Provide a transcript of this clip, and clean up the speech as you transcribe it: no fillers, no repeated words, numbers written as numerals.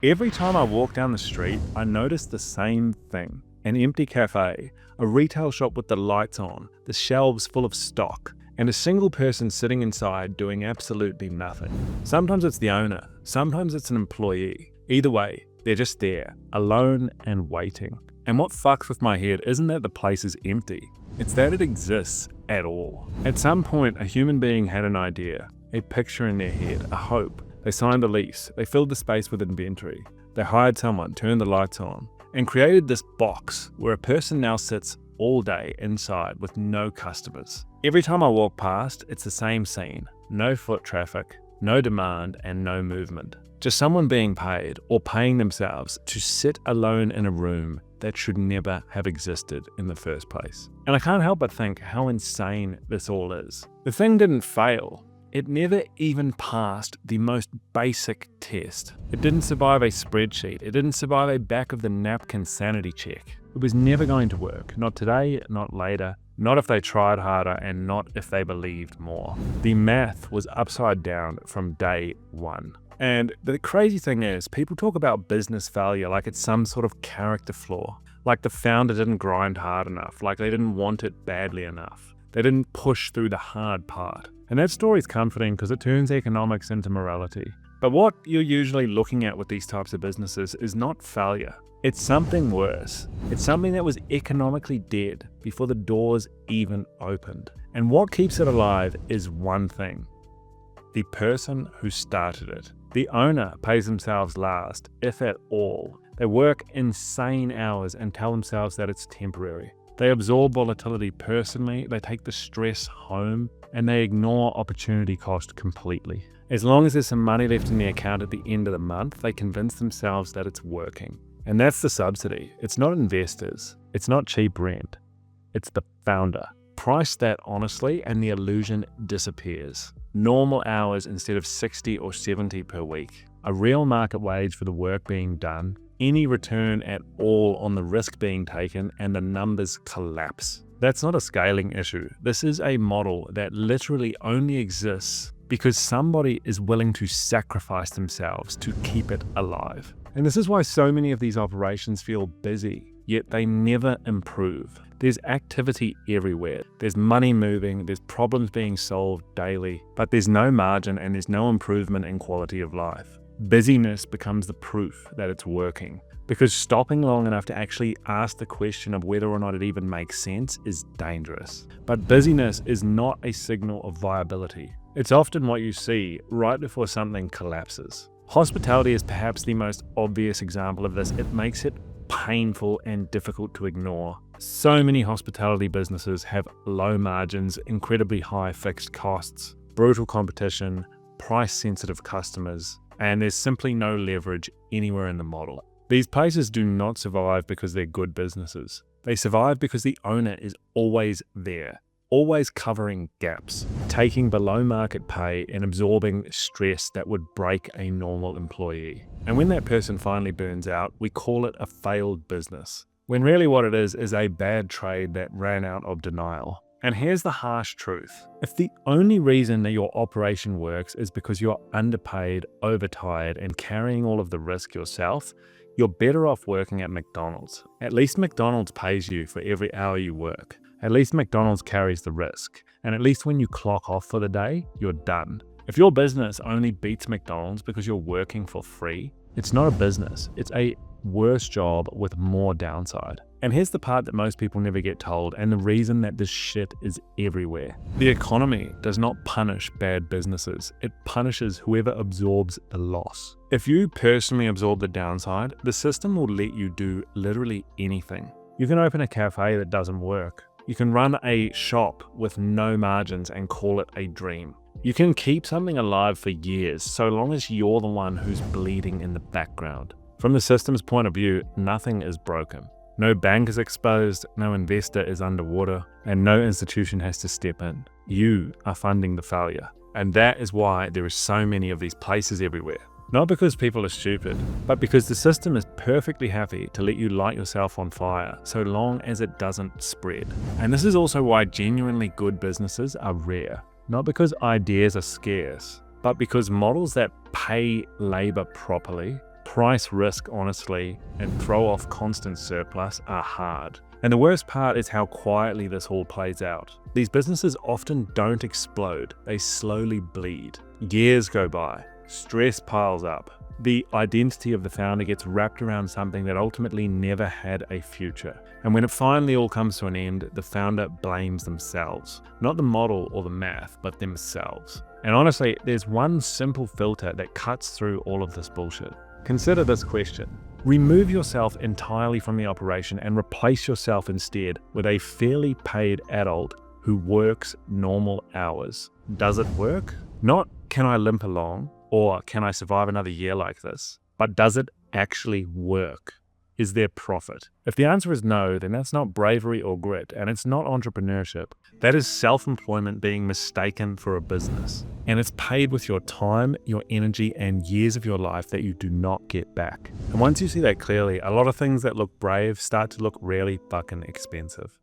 Every time I walk down the street, I notice the same thing. An empty cafe, a retail shop with the lights on, the shelves full of stock, and a single person sitting inside doing absolutely nothing. Sometimes it's the owner, sometimes it's an employee. Either way, they're just there, alone and waiting. And what fucks with my head isn't that the place is empty, it's that it exists at all. At some point, a human being had an idea, a picture in their head, a hope. They signed a lease, they filled the space with inventory, they hired someone, turned the lights on, and created this box where a person now sits all day inside with no customers. Every time I walk past, it's the same scene. No foot traffic, no demand, and no movement. Just someone being paid or paying themselves to sit alone in a room that should never have existed in the first place. And I can't help but think how insane this all is. The thing didn't fail. It never even passed the most basic test. It didn't survive a spreadsheet. It didn't survive a back of the napkin sanity check. It was never going to work. Not today, not later, not if they tried harder, and not if they believed more. The math was upside down from day one. And the crazy thing is, people talk about business failure like it's some sort of character flaw. Like the founder didn't grind hard enough, like they didn't want it badly enough. They didn't push through the hard part. And that story's comforting because it turns economics into morality. But what you're usually looking at with these types of businesses is not failure. It's something worse. It's something that was economically dead before the doors even opened. And what keeps it alive is one thing: the person who started it. The owner pays themselves last, if at all. They work insane hours and tell themselves that it's temporary. They absorb volatility personally, they take the stress home, and they ignore opportunity cost completely. As long as there's some money left in the account at the end of the month, they convince themselves that it's working. And that's the subsidy. It's not investors. It's not cheap rent. It's the founder. Price that honestly and the illusion disappears. Normal hours instead of 60 or 70 per week. A real market wage for the work being done. Any return at all on the risk being taken, and the numbers collapse. That's not a scaling issue. This is a model that literally only exists because somebody is willing to sacrifice themselves to keep it alive. And this is why so many of these operations feel busy, yet they never improve. There's activity everywhere. There's money moving, there's problems being solved daily, but there's no margin and there's no improvement in quality of life. Busyness becomes the proof that it's working, because stopping long enough to actually ask the question of whether or not it even makes sense is dangerous. But busyness is not a signal of viability. It's often what you see right before something collapses. Hospitality is perhaps the most obvious example of this. It makes it painful and difficult to ignore. So many hospitality businesses have low margins, incredibly high fixed costs, brutal competition, price-sensitive customers, and there's simply no leverage anywhere in the model. These places do not survive because they're good businesses. They survive because the owner is always there, always covering gaps, taking below market pay and absorbing stress that would break a normal employee. And when that person finally burns out, we call it a failed business, when really what it is a bad trade that ran out of denial. And here's the harsh truth. If the only reason that your operation works is because you're underpaid, overtired, and carrying all of the risk yourself, you're better off working at McDonald's. At least McDonald's pays you for every hour you work. At least McDonald's carries the risk. And at least when you clock off for the day, you're done. If your business only beats McDonald's because you're working for free, it's not a business. It's a worse job with more downside. And here's the part that most people never get told, and the reason that this shit is everywhere. The economy does not punish bad businesses. It punishes whoever absorbs the loss. If you personally absorb the downside, the system will let you do literally anything. You can open a cafe that doesn't work. You can run a shop with no margins and call it a dream. You can keep something alive for years, so long as you're the one who's bleeding in the background. From the system's point of view, nothing is broken. No bank is exposed, no investor is underwater, and no institution has to step in. You are funding the failure. And that is why there are so many of these places everywhere. Not because people are stupid, but because the system is perfectly happy to let you light yourself on fire, so long as it doesn't spread. And this is also why genuinely good businesses are rare. Not because ideas are scarce, but because models that pay labor properly, price risk honestly and throw off constant surplus are hard. And the worst part is how quietly this all plays out. These businesses often don't explode, they slowly bleed. Years go by, stress piles up. The identity of the founder gets wrapped around something that ultimately never had a future. And when it finally all comes to an end, the founder blames themselves. Not the model or the math, but themselves. And honestly, there's one simple filter that cuts through all of this bullshit. Consider this question. Remove yourself entirely from the operation and replace yourself instead with a fairly paid adult who works normal hours. Does it work? Not can I limp along or can I survive another year like this, but does it actually work? Is there profit? If the answer is no, then that's not bravery or grit, and it's not entrepreneurship. That is self-employment being mistaken for a business. And it's paid with your time, your energy, and years of your life that you do not get back. And once you see that clearly, a lot of things that look brave start to look really fucking expensive.